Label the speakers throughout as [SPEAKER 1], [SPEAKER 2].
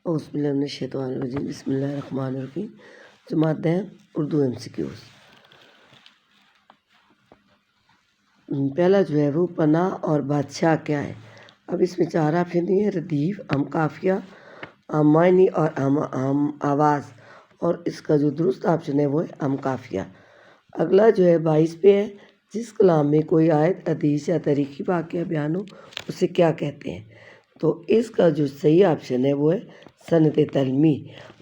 [SPEAKER 1] اعوذ باللہ من الشیطان الرجیم، بسم اللہ الرحمن الرحیم۔ جماعت دیں اردو MCQs۔ پہلا جو ہے وہ پناہ اور بادشاہ کیا ہے؟ اب اس میں 4 آپشن دیے ہیں: ردیف، ہم قافیہ، ہم معنی اور ہم آواز، اور اس کا جو درست آپشن ہے وہ ہے ہم قافیہ۔ اگلا جو ہے 22 پہ ہے: جس کلام میں کوئی آیت، حدیث یا تاریخی واقعہ بیان ہو اسے کیا کہتے ہیں؟ تو اس کا جو صحیح آپشن ہے وہ ہے سند تعلیمی۔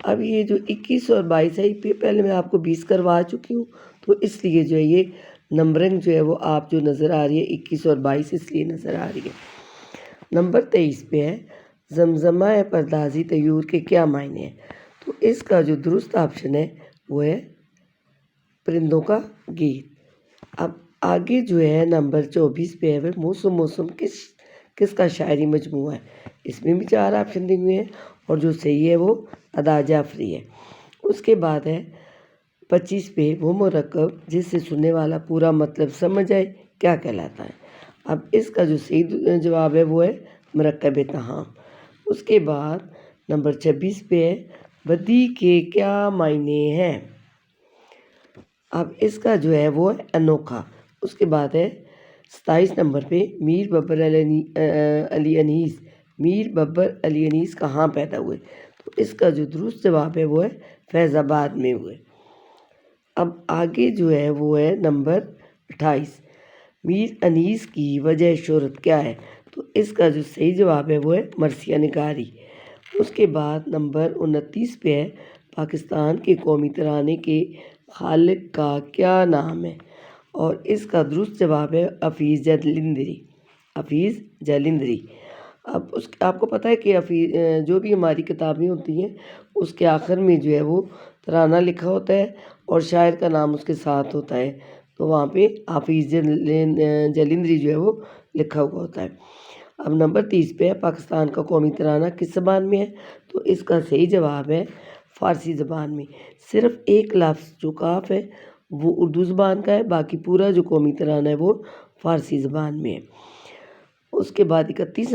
[SPEAKER 1] اب یہ جو 21 اور 22 ہے، پہلے میں آپ کو 20 کروا چکی ہوں، تو اس لیے جو ہے یہ نمبرنگ جو ہے وہ آپ جو نظر آ رہی ہے 21 اور 22 اس لیے نظر آ رہی ہے۔ نمبر 23 پہ ہے: زمزمہ پردازی طیور کے کیا معنی ہیں؟ تو اس کا جو درست آپشن ہے وہ ہے پرندوں کا گیت۔ اب آگے جو ہے نمبر 24 پہ ہے: موسم کس کا شاعری مجموعہ ہے؟ اس میں بھی 4 آپشن دیے ہوئے ہیں اور جو صحیح ہے وہ ادا جعفری ہے۔ اس کے بعد ہے 25 پہ: وہ مرکب جس سے سننے والا پورا مطلب سمجھ آئے کیا کہلاتا ہے؟ اب اس کا جو صحیح جواب ہے وہ ہے مرکب تہام۔ اس کے بعد نمبر 26 پہ ہے: بدی کے کیا معنی ہیں؟ اب اس کا جو ہے وہ ہے انوکھا۔ اس کے بعد ہے 27 نمبر پہ: میر بابر علی انیس کہاں پیدا ہوئے؟ تو اس کا جو درست جواب ہے وہ ہے فیض آباد میں ہوئے۔ اب آگے جو ہے وہ ہے نمبر 28: میر انیس کی وجہ شہرت کیا ہے؟ تو اس کا جو صحیح جواب ہے وہ ہے مرثیہ نگاری۔ اس کے بعد نمبر 29 پہ ہے: پاکستان کے قومی ترانے کے خالق کا کیا نام ہے؟ اور اس کا درست جواب ہے حفیظ جالندری۔ اب آپ کو پتہ ہے کہ جو بھی ہماری کتابیں ہوتی ہیں اس کے آخر میں جو ہے وہ ترانہ لکھا ہوتا ہے اور شاعر کا نام اس کے ساتھ ہوتا ہے، تو وہاں پہ حفیظ جالندری جو ہے وہ لکھا ہوا ہوتا ہے۔ اب نمبر 30 پہ ہے: پاکستان کا قومی ترانہ کس زبان میں ہے؟ تو اس کا صحیح جواب ہے فارسی زبان میں۔ صرف ایک لفظ جو کاف ہے وہ اردو زبان کا ہے، باقی پورا جو قومی ترانہ ہے وہ فارسی زبان میں ہے۔ اس کے بعد 31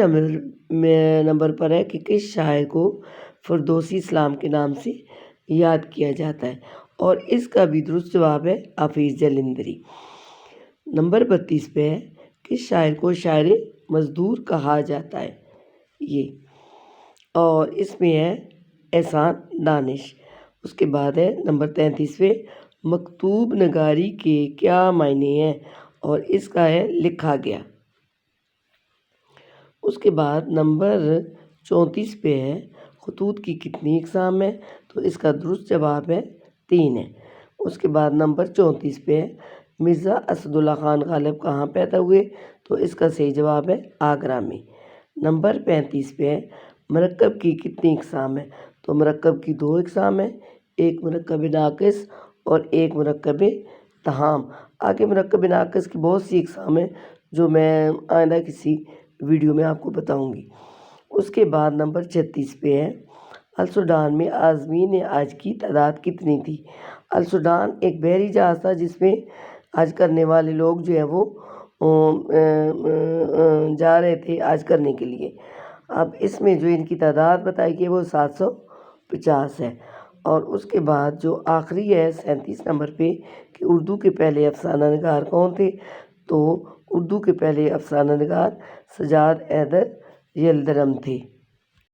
[SPEAKER 1] نمبر پر ہے کہ کس شاعر کو فردوسی اسلام کے نام سے یاد کیا جاتا ہے؟ اور اس کا بھی درست جواب ہے حفیظ جالندری۔ نمبر 32 پہ ہے: کس شاعر کو شاعر مزدور کہا جاتا ہے؟ یہ اور اس میں ہے احسان دانش۔ اس کے بعد ہے نمبر 33 پہ: مکتوب نگاری کے کیا معنی ہیں؟ اور اس کا ہے لکھا گیا۔ اس کے بعد نمبر 34 پہ ہے: خطوط کی کتنی اقسام ہیں؟ تو اس کا درست جواب ہے 3 ہے۔ اس کے بعد نمبر 34 پہ ہے: مرزا اسد اللہ خان غالب کہاں پیدا ہوئے؟ تو اس کا صحیح جواب ہے آگرہ میں۔ نمبر 35 پہ ہے: مرکب کی کتنی اقسام ہیں؟ تو مرکب کی 2 اقسام ہیں، ایک مرکب ناقص اور ایک مرکب تہام۔ آگے مرکب ناقص کی بہت سی اقسام ہیں جو میں آئندہ کسی ویڈیو میں آپ کو بتاؤں گی۔ اس کے بعد نمبر 36 پہ ہے: السوڈان میں عازمین حج کی تعداد کتنی تھی؟ السوڈان ایک بحری جہاز تھا جس میں حج کرنے والے لوگ جو ہیں وہ جا رہے تھے حج کرنے کے لیے۔ اب اس میں جو ان کی تعداد بتائی گئی وہ 750 ہے۔ اور اس کے بعد جو آخری ہے 37 نمبر پہ کہ اردو کے پہلے افسانہ نگار کون تھے؟ تو اردو کے پہلے افسانہ نگار سجاد حیدر یلدرم تھے۔